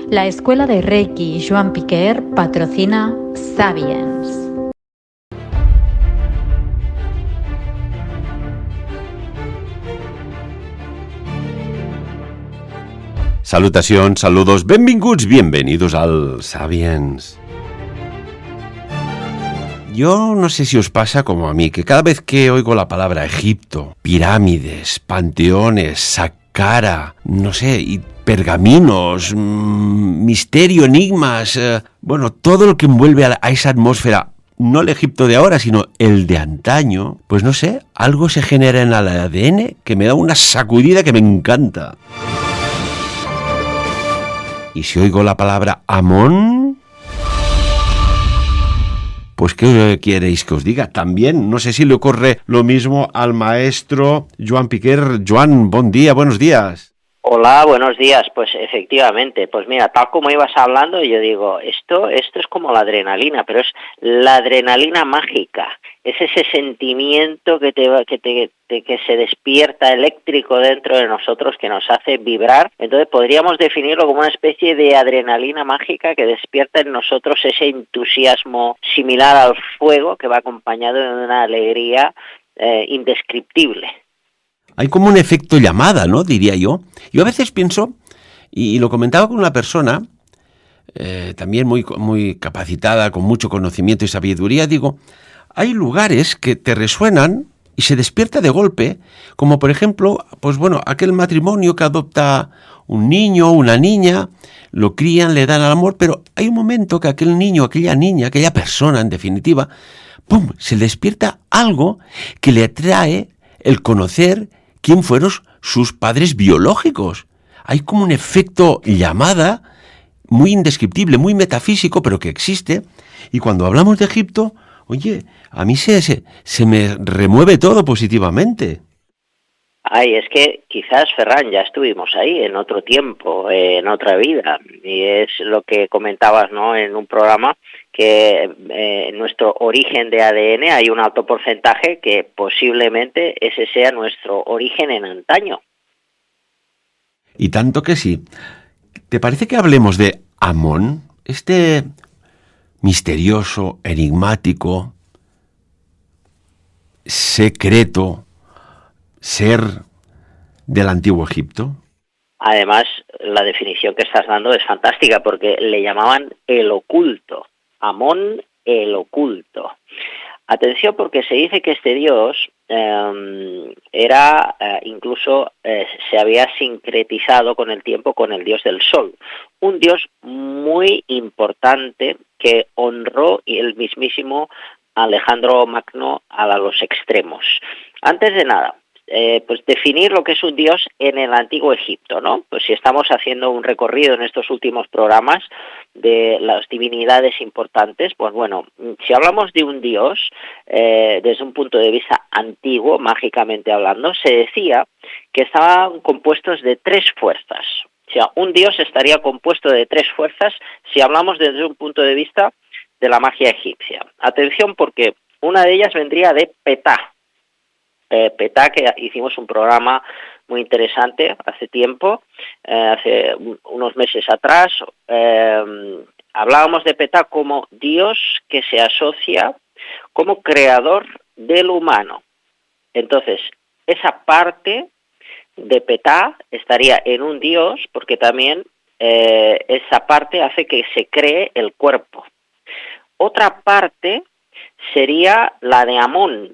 La Escuela de Reiki Joan Piquer patrocina Sapiens. Salutacions, saludos, benvinguts, bienvenidos al Sapiens. Yo no sé si os pasa como a mí, que cada vez que oigo la palabra Egipto, pirámides, panteones, Saqqara, no sé, y pergaminos, misterio, enigmas, bueno, todo lo que envuelve a esa atmósfera, no el Egipto de ahora, sino el de antaño, pues no sé, algo se genera en el ADN que me da una sacudida que me encanta. Y si oigo la palabra Amón, pues ¿qué queréis que os diga? También, no sé si le ocurre lo mismo al maestro Joan Piquer. Joan, buen día, buenos días. Hola, buenos días. Pues efectivamente, pues mira, tal como ibas hablando, yo digo, esto es como la adrenalina, pero es la adrenalina mágica. Es ese sentimiento que se despierta eléctrico dentro de nosotros, que nos hace vibrar. Entonces podríamos definirlo como una especie de adrenalina mágica que despierta en nosotros ese entusiasmo similar al fuego, que va acompañado de una alegría indescriptible. Hay como un efecto llamada, ¿no? Diría yo. Yo a veces pienso, y lo comentaba con una persona, también muy capacitada, con mucho conocimiento y sabiduría, digo, hay lugares que te resuenan y se despierta de golpe, como por ejemplo, pues bueno, aquel matrimonio que adopta un niño, una niña, lo crían, le dan el amor, pero hay un momento que aquel niño, aquella niña, aquella persona, en definitiva, ¡pum!, se le despierta algo que le atrae el conocer quién fueron sus padres biológicos. Hay como un efecto llamada muy indescriptible, muy metafísico, pero que existe. Y cuando hablamos de Egipto, oye, a mí se me remueve todo positivamente. Ay, es que quizás, Ferran, ya estuvimos ahí en otro tiempo, en otra vida, y es lo que comentabas, ¿no?, en un programa, que en nuestro origen de ADN hay un alto porcentaje que posiblemente ese sea nuestro origen en antaño. Y tanto que sí. ¿Te parece que hablemos de Amón? Este misterioso, enigmático, secreto ser del antiguo Egipto. Además, la definición que estás dando es fantástica porque le llamaban el oculto, Amón el oculto. Atención, porque se dice que este dios se había sincretizado con el tiempo con el dios del sol, un dios muy importante que honró el mismísimo Alejandro Magno a los extremos. Antes de nada, pues definir lo que es un dios en el antiguo Egipto, ¿no? Pues si estamos haciendo un recorrido en estos últimos programas de las divinidades importantes, pues bueno, si hablamos de un dios desde un punto de vista antiguo, mágicamente hablando, se decía que estaban compuestos de tres fuerzas. O sea, un dios estaría compuesto de tres fuerzas si hablamos desde un punto de vista de la magia egipcia. Atención, porque una de ellas vendría de Petá. Petá, que hicimos un programa muy interesante hace tiempo, hace unos meses atrás, hablábamos de Petá como Dios que se asocia como creador del humano. Entonces, esa parte de Petá estaría en un Dios, porque también esa parte hace que se cree el cuerpo. Otra parte sería la de Amón,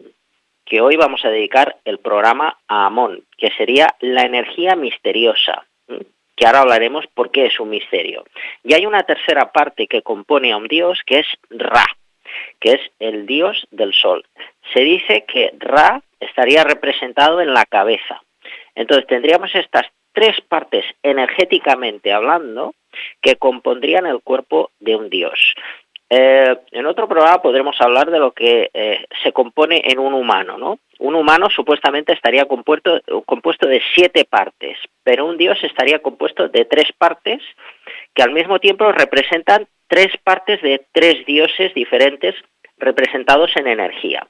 que hoy vamos a dedicar el programa a Amón, que sería la energía misteriosa, que ahora hablaremos por qué es un misterio. Y hay una tercera parte que compone a un dios, que es Ra, que es el dios del sol. Se dice que Ra estaría representado en la cabeza. Entonces tendríamos estas tres partes energéticamente hablando que compondrían el cuerpo de un dios. En otro programa podremos hablar de lo que se compone en un humano, ¿no? Un humano supuestamente estaría compuesto de 7 partes, pero un dios estaría compuesto de 3 partes que al mismo tiempo representan 3 partes de 3 dioses diferentes representados en energía.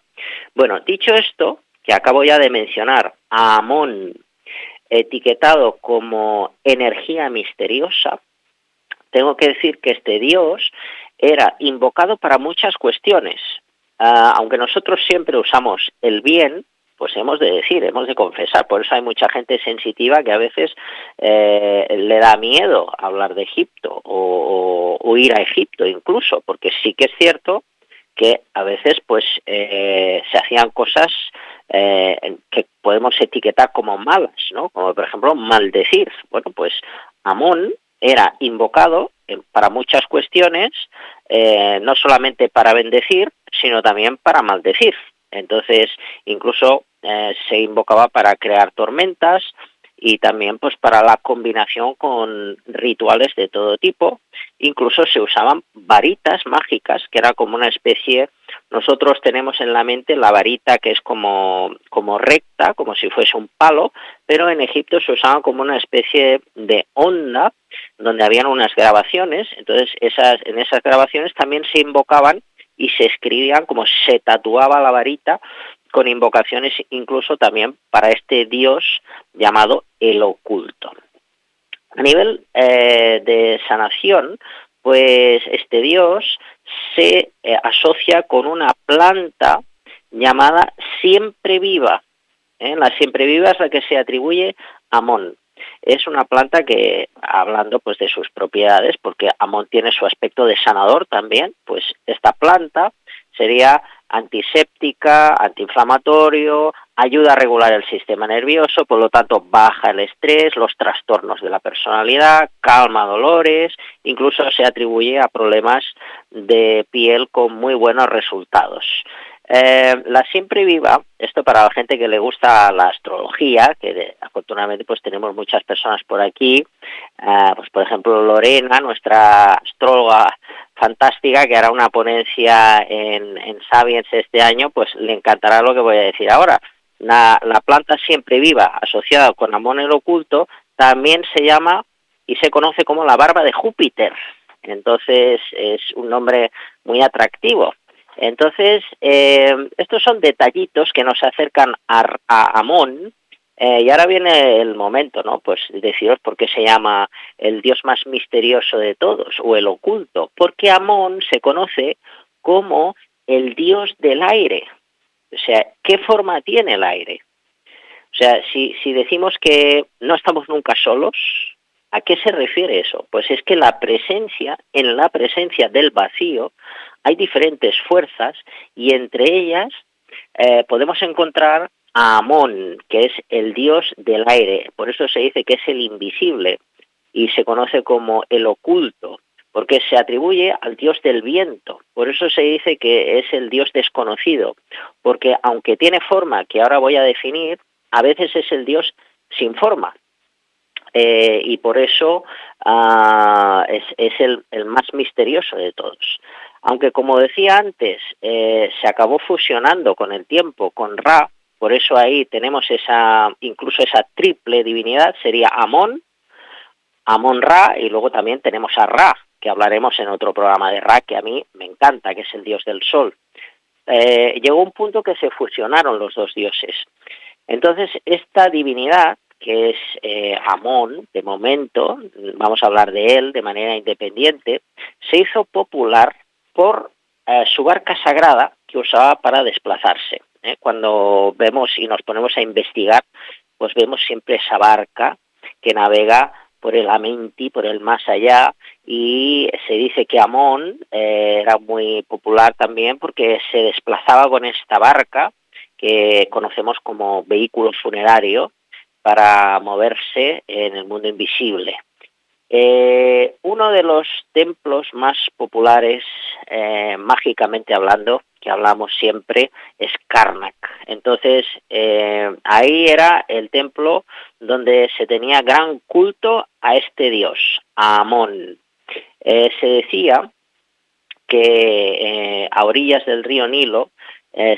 Bueno, dicho esto, que acabo ya de mencionar, a Amón etiquetado como energía misteriosa, tengo que decir que este dios era invocado para muchas cuestiones. Aunque nosotros siempre usamos el bien, pues hemos de decir, hemos de confesar. Por eso hay mucha gente sensitiva que a veces le da miedo hablar de Egipto o ir a Egipto incluso, porque sí que es cierto que a veces pues se hacían cosas que podemos etiquetar como malas, ¿no? Como por ejemplo maldecir. Bueno, pues Amón era invocado para muchas cuestiones, no solamente para bendecir, sino también para maldecir. Entonces, incluso se invocaba para crear tormentas y también pues para la combinación con rituales de todo tipo. Incluso se usaban varitas mágicas, que era como una especie, nosotros tenemos en la mente la varita que es como recta, como si fuese un palo, pero en Egipto se usaba como una especie de onda, donde habían unas grabaciones. Entonces en esas grabaciones también se invocaban y se escribían, como se tatuaba la varita, con invocaciones incluso también para este dios llamado el oculto. A nivel de sanación, pues este dios se asocia con una planta llamada siempre viva. La siempre viva es la que se atribuye a Amón. Es una planta que, hablando pues de sus propiedades, porque Amón tiene su aspecto de sanador también, pues esta planta sería antiséptica, antiinflamatorio, ayuda a regular el sistema nervioso, por lo tanto baja el estrés, los trastornos de la personalidad, calma dolores, incluso se atribuye a problemas de piel con muy buenos resultados. La siempre viva, esto para la gente que le gusta la astrología, que afortunadamente pues tenemos muchas personas por aquí, pues por ejemplo Lorena, nuestra astróloga fantástica, que hará una ponencia en Sapiens este año, pues le encantará lo que voy a decir ahora. La planta siempre viva, asociada con Amón el oculto, también se llama y se conoce como la barba de Júpiter. Entonces es un nombre muy atractivo. Entonces, estos son detallitos que nos acercan a Amón, y ahora viene el momento, ¿no? Pues deciros por qué se llama el dios más misterioso de todos, o el oculto, porque Amón se conoce como el dios del aire. O sea, ¿qué forma tiene el aire? O sea, si decimos que no estamos nunca solos, ¿a qué se refiere eso? Pues es que en la presencia del vacío hay diferentes fuerzas y entre ellas podemos encontrar a Amón, que es el dios del aire. Por eso se dice que es el invisible y se conoce como el oculto, porque se atribuye al dios del viento. Por eso se dice que es el dios desconocido, porque aunque tiene forma que ahora voy a definir, a veces es el dios sin forma. Y por eso es el más misterioso de todos. Aunque, como decía antes, se acabó fusionando con el tiempo con Ra, por eso ahí tenemos incluso esa triple divinidad, sería Amón, Amón-Ra, y luego también tenemos a Ra, que hablaremos en otro programa de Ra, que a mí me encanta, que es el dios del sol. Llegó un punto que se fusionaron los dos dioses. Entonces, esta divinidad, que es Amón, de momento, vamos a hablar de él de manera independiente, se hizo popular por su barca sagrada que usaba para desplazarse. Cuando vemos y nos ponemos a investigar, pues vemos siempre esa barca que navega por el Amenti, por el más allá, y se dice que Amón era muy popular también porque se desplazaba con esta barca, que conocemos como vehículo funerario, para moverse en el mundo invisible. Uno de los templos más populares, mágicamente hablando, que hablamos siempre, es Karnak. Entonces, ahí era el templo donde se tenía gran culto a este dios, a Amón. Se decía que a orillas del río Nilo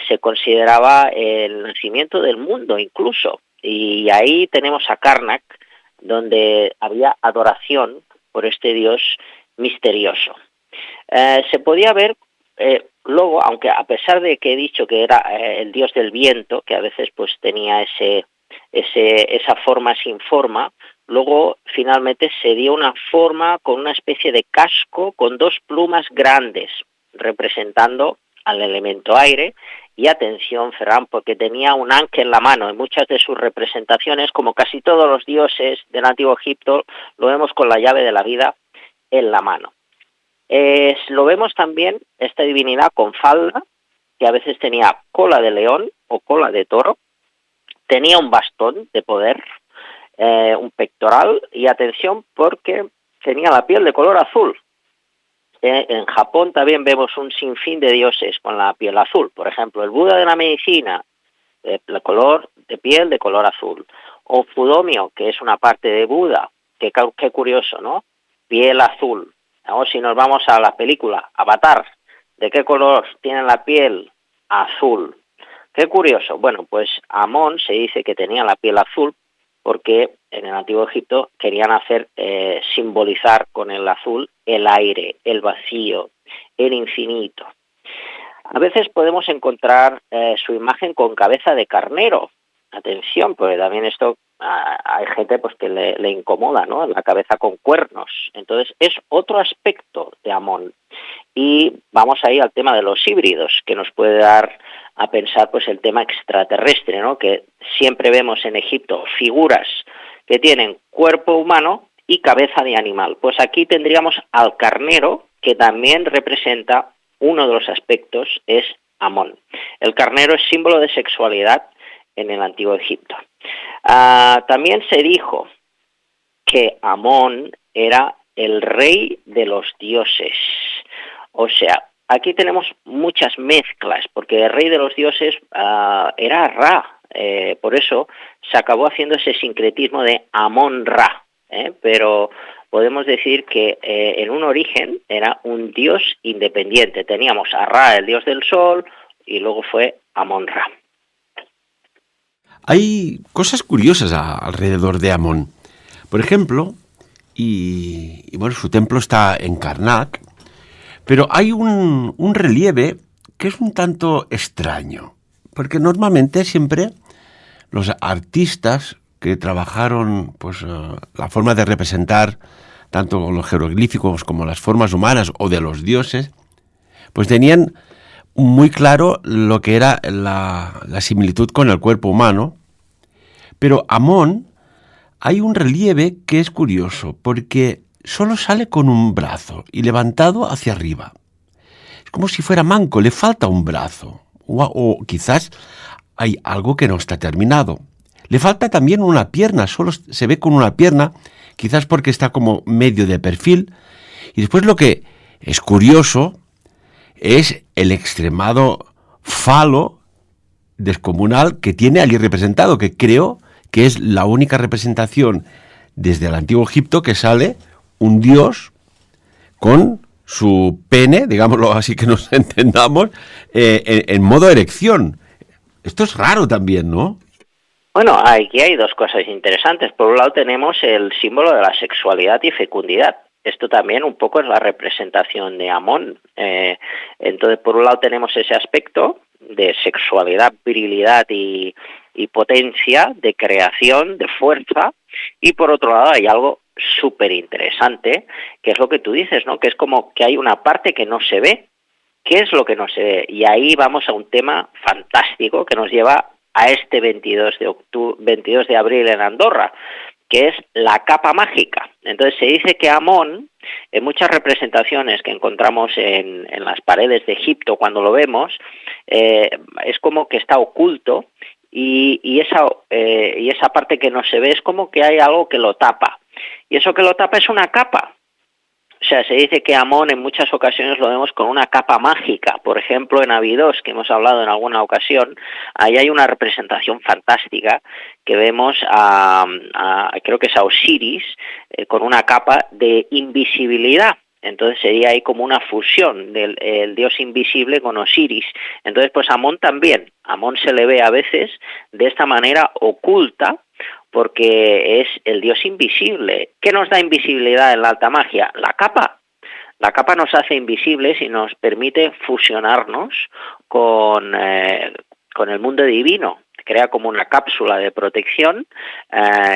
se consideraba el nacimiento del mundo incluso, y ahí tenemos a Karnak, donde había adoración por este dios misterioso. Se podía ver luego, aunque a pesar de que he dicho que era el dios del viento, que a veces pues tenía esa forma sin forma, luego finalmente se dio una forma con una especie de casco con dos plumas grandes, representando al elemento aire. Y atención, Ferran, porque tenía un ancla en la mano. En muchas de sus representaciones, como casi todos los dioses del Antiguo Egipto, lo vemos con la llave de la vida en la mano. Lo vemos también, esta divinidad con falda, que a veces tenía cola de león o cola de toro, tenía un bastón de poder, un pectoral, y atención porque tenía la piel de color azul. En Japón también vemos un sinfín de dioses con la piel azul. Por ejemplo, el Buda de la medicina, el color de piel de color azul. O Fudomio, que es una parte de Buda, qué curioso, ¿no? Piel azul. O si nos vamos a la película Avatar, ¿de qué color tiene la piel? Azul. Qué curioso. Bueno, pues Amón se dice que tenía la piel azul porque en el Antiguo Egipto querían hacer simbolizar con el azul el aire, el vacío, el infinito. A veces podemos encontrar su imagen con cabeza de carnero. Atención, porque también esto hay gente pues que le incomoda, ¿no? La cabeza con cuernos. Entonces es otro aspecto de Amón. Y vamos ahí al tema de los híbridos, que nos puede dar a pensar pues el tema extraterrestre, ¿no? Que siempre vemos en Egipto figuras que tienen cuerpo humano y cabeza de animal. Pues aquí tendríamos al carnero, que también representa uno de los aspectos, es Amón. El carnero es símbolo de sexualidad en el Antiguo Egipto. También se dijo que Amón era el rey de los dioses. O sea, aquí tenemos muchas mezclas, porque el rey de los dioses era Ra. Por eso se acabó haciendo ese sincretismo de Amón-Ra. Pero podemos decir que en un origen era un dios independiente. Teníamos a Ra, el dios del sol, y luego fue Amón-Ra. Hay cosas curiosas alrededor de Amón. Por ejemplo, y bueno, su templo está en Karnak, pero hay un relieve que es un tanto extraño, porque normalmente siempre los artistas que trabajaron pues la forma de representar tanto los jeroglíficos como las formas humanas o de los dioses, pues tenían muy claro lo que era la similitud con el cuerpo humano. Pero Amón, hay un relieve que es curioso, porque solo sale con un brazo y levantado hacia arriba. Es como si fuera manco, le falta un brazo. O quizás hay algo que no está terminado. Le falta también una pierna, solo se ve con una pierna, quizás porque está como medio de perfil. Y después lo que es curioso es el extremado falo descomunal que tiene allí representado, que creo que es la única representación desde el Antiguo Egipto que sale un dios con su pene, digámoslo así que nos entendamos, en modo erección. Esto es raro también, ¿no? Bueno, aquí hay dos cosas interesantes. Por un lado tenemos el símbolo de la sexualidad y fecundidad. Esto también un poco es la representación de Amón. Entonces, por un lado tenemos ese aspecto de sexualidad, virilidad y potencia, de creación, de fuerza, y por otro lado hay algo súper interesante, que es lo que tú dices, ¿no? Que es como que hay una parte que no se ve. ¿Qué es lo que no se ve? Y ahí vamos a un tema fantástico que nos lleva a este 22 de abril en Andorra, que es la capa mágica. Entonces se dice que Amón, en muchas representaciones que encontramos en las paredes de Egipto cuando lo vemos, es como que está oculto y esa parte que no se ve es como que hay algo que lo tapa. Y eso que lo tapa es una capa. O sea, se dice que Amón en muchas ocasiones lo vemos con una capa mágica. Por ejemplo, en Abidos, que hemos hablado en alguna ocasión, ahí hay una representación fantástica que vemos creo que es a Osiris, con una capa de invisibilidad. Entonces sería ahí como una fusión del el dios invisible con Osiris. Entonces, pues Amón también. Amón se le ve a veces de esta manera oculta, porque es el dios invisible. ¿Qué nos da invisibilidad en la alta magia? La capa. La capa nos hace invisibles y nos permite fusionarnos con el mundo divino, crea como una cápsula de protección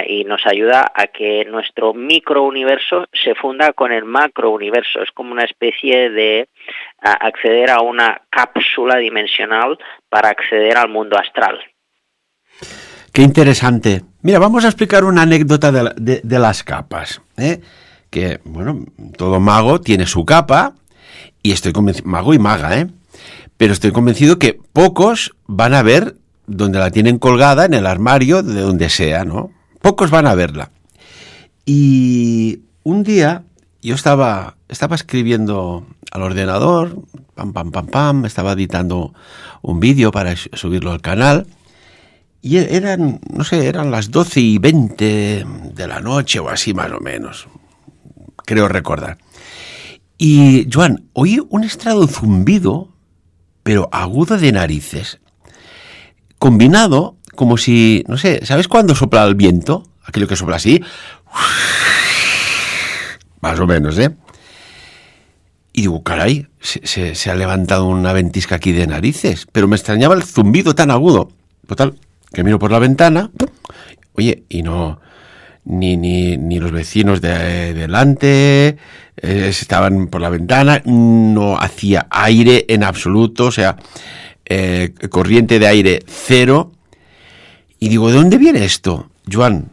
y nos ayuda a que nuestro microuniverso se funda con el macrouniverso. Es como una especie de acceder a una cápsula dimensional para acceder al mundo astral. Qué interesante. Mira, vamos a explicar una anécdota de las capas, ¿eh? Que, bueno, todo mago tiene su capa, y estoy convencido, mago y maga, pero estoy convencido que pocos van a ver donde la tienen colgada en el armario, de donde sea, ¿no? Pocos van a verla. Y un día yo estaba escribiendo al ordenador, estaba editando un vídeo para subirlo al canal, y eran las 12:20 de la noche o así más o menos, creo recordar. Y, Joan, oí un extraño zumbido, pero agudo de narices, combinado como si, no sé, ¿sabes cuándo sopla el viento? Aquello que sopla así, más o menos, Y digo, caray, se ha levantado una ventisca aquí de narices, pero me extrañaba el zumbido tan agudo. Total, que miro por la ventana, oye, y no, ni los vecinos de delante estaban por la ventana, no hacía aire en absoluto, o sea, corriente de aire cero. Y digo, ¿de dónde viene esto, Joan?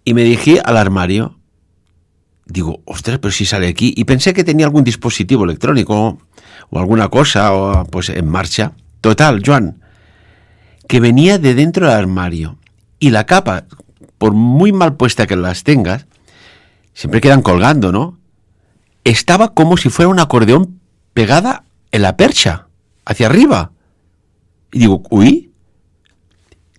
Y me dirigí al armario. Digo, ostras, pero si sale aquí. Y pensé que tenía algún dispositivo electrónico o alguna cosa pues en marcha. Total, Joan, que venía de dentro del armario. Y la capa, por muy mal puesta que las tengas, siempre quedan colgando, ¿no? Estaba como si fuera un acordeón pegada en la percha, hacia arriba. Y digo, uy,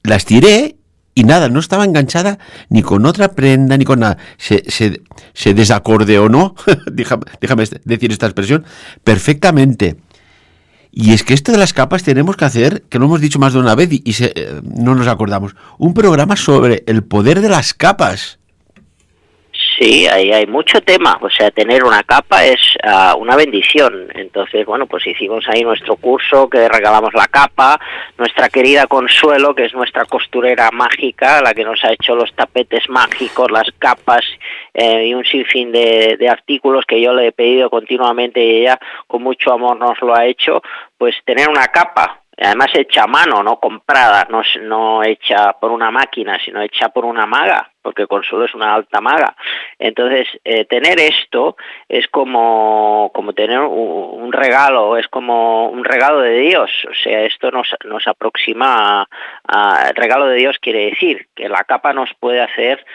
las tiré y nada, no estaba enganchada ni con otra prenda, ni con nada. Se desacordeonó, déjame decir esta expresión, perfectamente. Y es que esto de las capas tenemos que hacer, que lo hemos dicho más de una vez y no nos acordamos, un programa sobre el poder de las capas. Sí, ahí hay mucho tema, o sea, tener una capa es una bendición. Entonces, bueno, pues hicimos ahí nuestro curso que regalamos la capa, nuestra querida Consuelo, que es nuestra costurera mágica, la que nos ha hecho los tapetes mágicos, las capas y un sinfín de artículos que yo le he pedido continuamente y ella con mucho amor nos lo ha hecho, pues tener una capa. Además hecha a mano, no comprada, no hecha por una máquina, sino hecha por una maga, porque Consuelo es una alta maga. Entonces, tener esto es como tener un regalo, es como un regalo de Dios. O sea, esto nos aproxima el regalo de Dios quiere decir que la capa nos puede hacer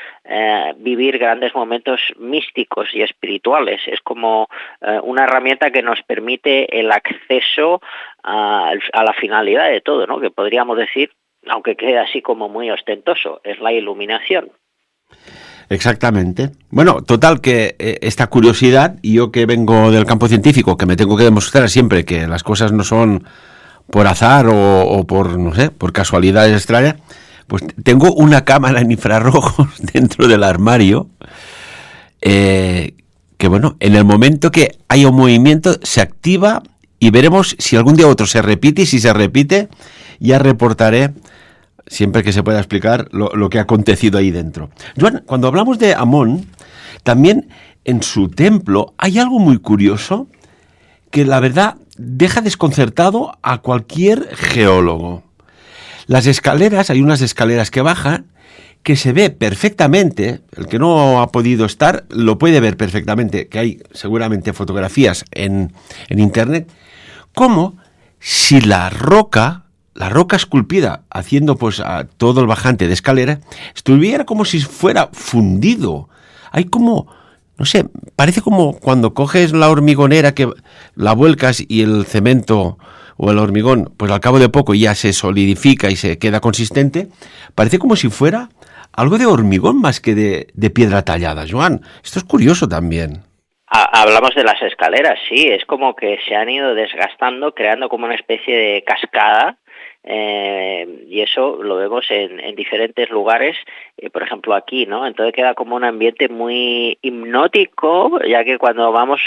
vivir grandes momentos místicos y espirituales. Es como una herramienta que nos permite el acceso a la finalidad de todo, ¿no? Que podríamos decir, aunque quede así como muy ostentoso, es la iluminación. Exactamente. Bueno, total que esta curiosidad, y yo que vengo del campo científico, que me tengo que demostrar siempre que las cosas no son por azar o por, no sé, por casualidades extrañas, pues tengo una cámara en infrarrojos dentro del armario que, bueno, en el momento que haya un movimiento se activa y veremos si algún día otro se repite, y si se repite ya reportaré siempre que se pueda explicar lo que ha acontecido ahí dentro. Joan, cuando hablamos de Amón, también en su templo hay algo muy curioso que la verdad deja desconcertado a cualquier geólogo. Las escaleras, hay unas escaleras que bajan, que se ve perfectamente, el que no ha podido estar lo puede ver perfectamente, que hay seguramente fotografías en internet, como si la roca esculpida, haciendo pues a todo el bajante de escalera, estuviera como si fuera fundido. Hay como, no sé, parece como cuando coges la hormigonera que la vuelcas y el cemento o el hormigón, pues al cabo de poco ya se solidifica y se queda consistente. Parece como si fuera algo de hormigón más que de piedra tallada. Joan, esto es curioso también. Hablamos de las escaleras, sí, es como que se han ido desgastando, creando como una especie de cascada y eso lo vemos en diferentes lugares, por ejemplo aquí, ¿no? Entonces queda como un ambiente muy hipnótico, ya que cuando vamos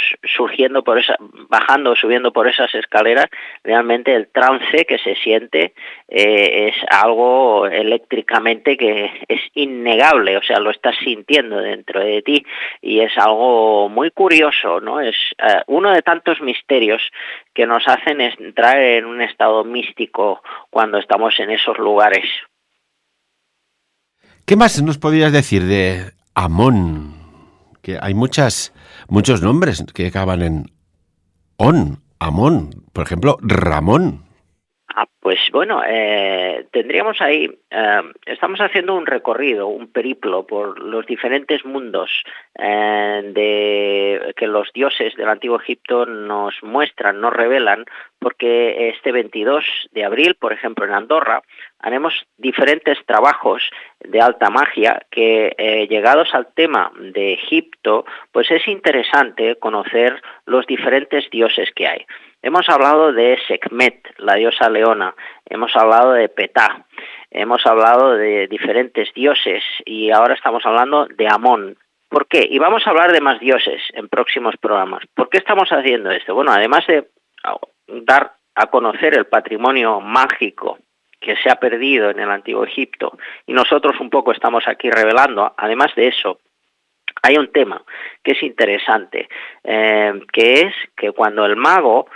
bajando o subiendo por esas escaleras, realmente el trance que se siente es algo eléctricamente que es innegable, o sea, lo estás sintiendo dentro de ti y es algo muy curioso, ¿no? Es uno de tantos misterios que nos hacen entrar en un estado místico cuando estamos en esos lugares. ¿Qué más nos podrías decir de Amón? Que hay muchos nombres que acaban en on, Amón, por ejemplo, Ramón. Pues bueno, tendríamos ahí, estamos haciendo un recorrido, un periplo por los diferentes mundos que los dioses del Antiguo Egipto nos muestran, nos revelan, porque este 22 de abril, por ejemplo, en Andorra, haremos diferentes trabajos de alta magia que, llegados al tema de Egipto, pues es interesante conocer los diferentes dioses que hay. Hemos hablado de Sekhmet, la diosa leona, hemos hablado de Ptah, hemos hablado de diferentes dioses y ahora estamos hablando de Amón. ¿Por qué? Y vamos a hablar de más dioses en próximos programas. ¿Por qué estamos haciendo esto? Bueno, además de dar a conocer el patrimonio mágico que se ha perdido en el Antiguo Egipto y nosotros un poco estamos aquí revelando, además de eso, hay un tema que es interesante, que es que cuando el mago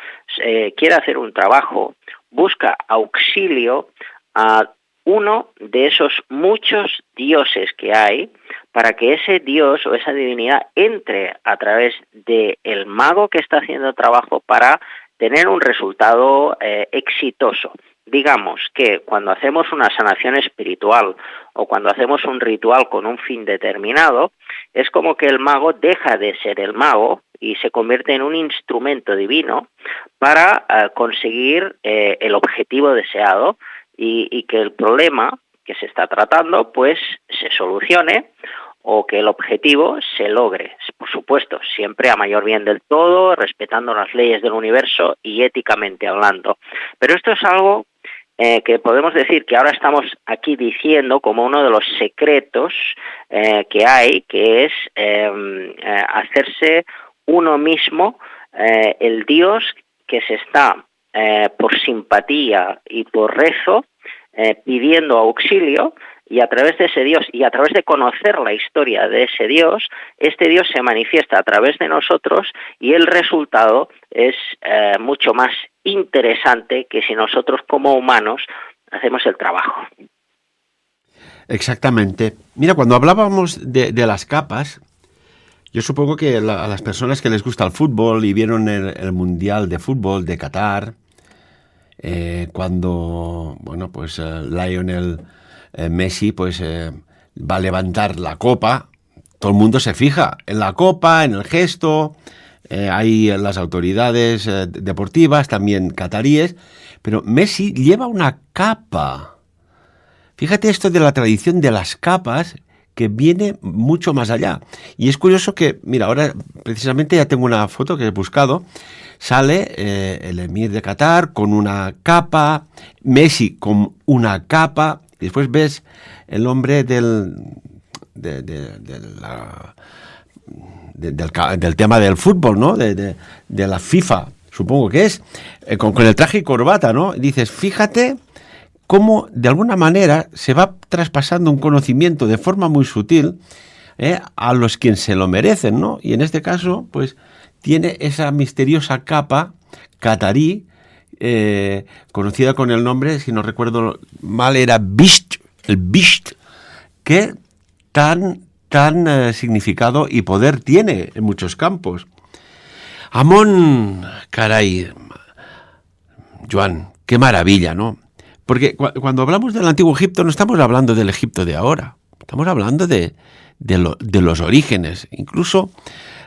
quiere hacer un trabajo, busca auxilio a uno de esos muchos dioses que hay para que ese dios o esa divinidad entre a través del mago que está haciendo el trabajo para tener un resultado exitoso. Digamos que cuando hacemos una sanación espiritual o cuando hacemos un ritual con un fin determinado, es como que el mago deja de ser el mago y se convierte en un instrumento divino para conseguir el objetivo deseado y que el problema que se está tratando pues se solucione o que el objetivo se logre, por supuesto, siempre a mayor bien del todo, respetando las leyes del universo y éticamente hablando. Pero esto es algo que podemos decir que ahora estamos aquí diciendo como uno de los secretos que hay, que es hacerse uno mismo el Dios que se está por simpatía y por rezo pidiendo auxilio, y a través de ese Dios y a través de conocer la historia de ese Dios, este Dios se manifiesta a través de nosotros y el resultado es mucho más interesante que si nosotros como humanos hacemos el trabajo. Exactamente. Mira, cuando hablábamos de las capas, yo supongo que a las personas que les gusta el fútbol y vieron el Mundial de Fútbol de Qatar, cuando, bueno, pues Lionel Messi pues va a levantar la copa, todo el mundo se fija en la copa, en el gesto, hay las autoridades deportivas, también cataríes, pero Messi lleva una capa. Fíjate esto de la tradición de las capas, que viene mucho más allá. Y es curioso que, mira, ahora precisamente ya tengo una foto que he buscado, sale el emir de Qatar con una capa, Messi con una capa. Después ves el hombre del tema del fútbol, ¿no? De la FIFA, supongo que es, con el traje y corbata, ¿no? Y dices, fíjate cómo de alguna manera se va traspasando un conocimiento de forma muy sutil a los quien se lo merecen, ¿no? Y en este caso, pues, tiene esa misteriosa capa catarí, conocida con el nombre, si no recuerdo mal, era Bisht, el Bisht, que tan significado y poder tiene en muchos campos. Amón, caray, Joan, qué maravilla, ¿no? Porque cuando hablamos del Antiguo Egipto no estamos hablando del Egipto de ahora, estamos hablando de los orígenes, incluso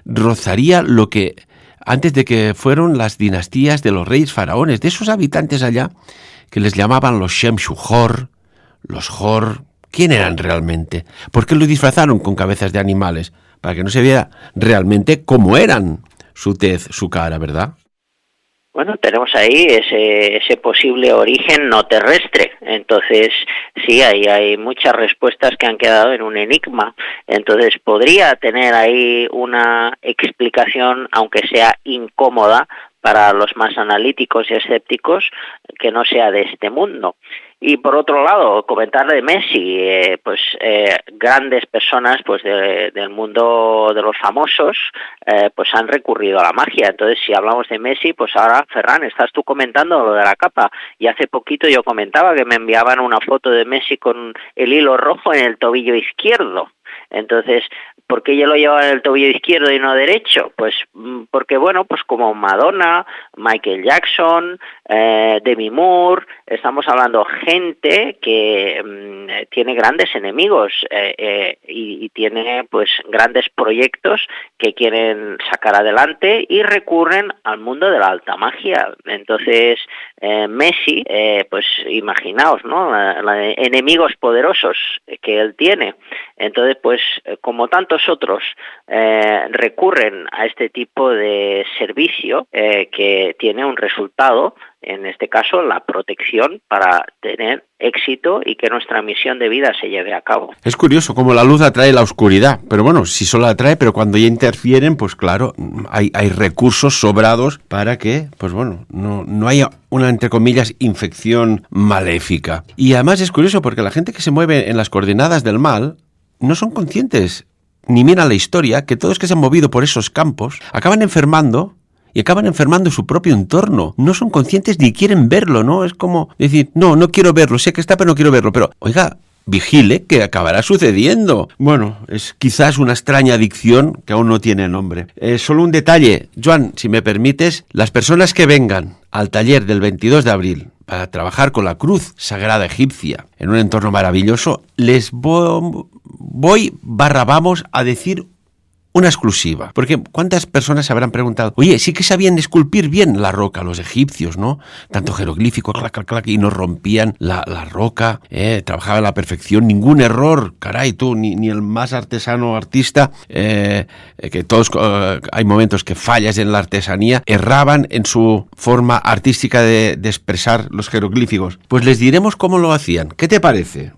rozaría lo que antes de que fueron las dinastías de los reyes faraones, de esos habitantes allá que les llamaban los Shem-Shu-Hor, los Hor. ¿Quién eran realmente? ¿Por qué los disfrazaron con cabezas de animales? Para que no se viera realmente cómo eran su tez, su cara, ¿verdad? Bueno, tenemos ahí ese posible origen no terrestre. Entonces, sí, hay muchas respuestas que han quedado en un enigma. Entonces, podría tener ahí una explicación, aunque sea incómoda para los más analíticos y escépticos, que no sea de este mundo. Y por otro lado, comentar de Messi, grandes personas pues del mundo de los famosos pues han recurrido a la magia. Entonces, si hablamos de Messi, pues ahora, Ferran, estás tú comentando lo de la capa, y hace poquito yo comentaba que me enviaban una foto de Messi con el hilo rojo en el tobillo izquierdo. Entonces, ¿por qué yo lo llevaba en el tobillo izquierdo y no derecho? Pues porque, bueno, pues como Madonna, Michael Jackson, Demi Moore, estamos hablando gente que tiene grandes enemigos y tiene pues grandes proyectos que quieren sacar adelante y recurren al mundo de la alta magia. Entonces, Messi, pues imaginaos, ¿no? Enemigos poderosos que él tiene. Entonces, pues como tantos otros recurren a este tipo de servicio que tiene un resultado, en este caso la protección para tener éxito y que nuestra misión de vida se lleve a cabo. Es curioso cómo la luz atrae la oscuridad, pero bueno, sí solo atrae, pero cuando ya interfieren, pues claro, hay recursos sobrados para que, pues bueno, no haya una, entre comillas, infección maléfica. Y además es curioso porque la gente que se mueve en las coordenadas del mal no son conscientes, ni miran la historia, que todos que se han movido por esos campos acaban enfermando y acaban enfermando su propio entorno. No son conscientes ni quieren verlo, ¿no? Es como decir, no quiero verlo, sé que está, pero no quiero verlo. Pero, oiga, vigile, que acabará sucediendo. Bueno, es quizás una extraña adicción que aún no tiene nombre. Solo un detalle, Joan, si me permites, las personas que vengan al taller del 22 de abril para trabajar con la cruz sagrada egipcia en un entorno maravilloso, les vamos a decir una exclusiva, porque ¿cuántas personas se habrán preguntado? Oye, sí que sabían esculpir bien la roca los egipcios, ¿no? Tanto jeroglífico, clac, clac, clac, y no rompían la roca, trabajaban a la perfección, ningún error, caray, tú, ni el más artesano artista, que todos, hay momentos que fallas en la artesanía, erraban en su forma artística de expresar los jeroglíficos. Pues les diremos cómo lo hacían. ¿Qué te parece?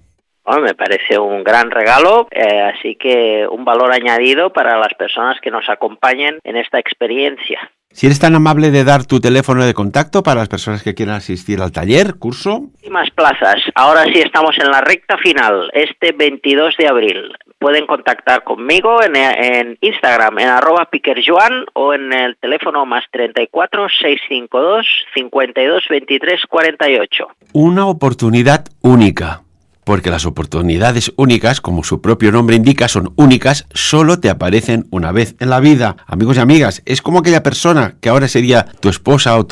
Bueno, me parece un gran regalo, así que un valor añadido para las personas que nos acompañen en esta experiencia. Si eres tan amable de dar tu teléfono de contacto para las personas que quieran asistir al taller, curso. Y más plazas. Ahora sí estamos en la recta final, este 22 de abril. Pueden contactar conmigo en Instagram, en @piquerjoan, o en el teléfono más 34 652 52 23 48. Una oportunidad única. Porque las oportunidades únicas, como su propio nombre indica, son únicas, solo te aparecen una vez en la vida. Amigos y amigas, es como aquella persona que ahora sería tu esposa o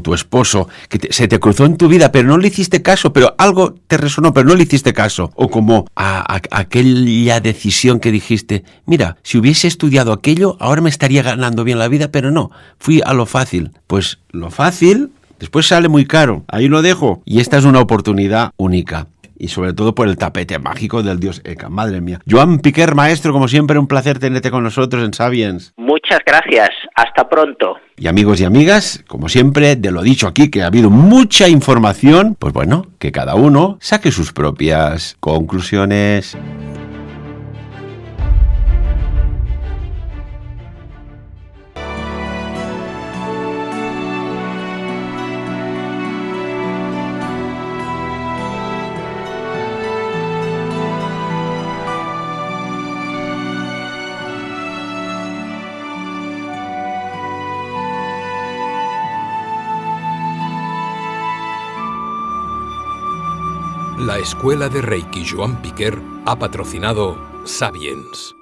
tu esposo, que se te cruzó en tu vida, pero no le hiciste caso, pero algo te resonó, pero no le hiciste caso. O como aquella decisión que dijiste, mira, si hubiese estudiado aquello, ahora me estaría ganando bien la vida, pero no, fui a lo fácil. Pues lo fácil después sale muy caro, ahí lo dejo. Y esta es una oportunidad única. Y sobre todo por el tapete mágico del dios Eka. Madre mía. Joan Piquer, maestro, como siempre, un placer tenerte con nosotros en Sabiens. Muchas gracias. Hasta pronto. Y amigos y amigas, como siempre, de lo dicho aquí, que ha habido mucha información, pues bueno, que cada uno saque sus propias conclusiones. La Escuela de Reiki Joan Piquer ha patrocinado Sabiens.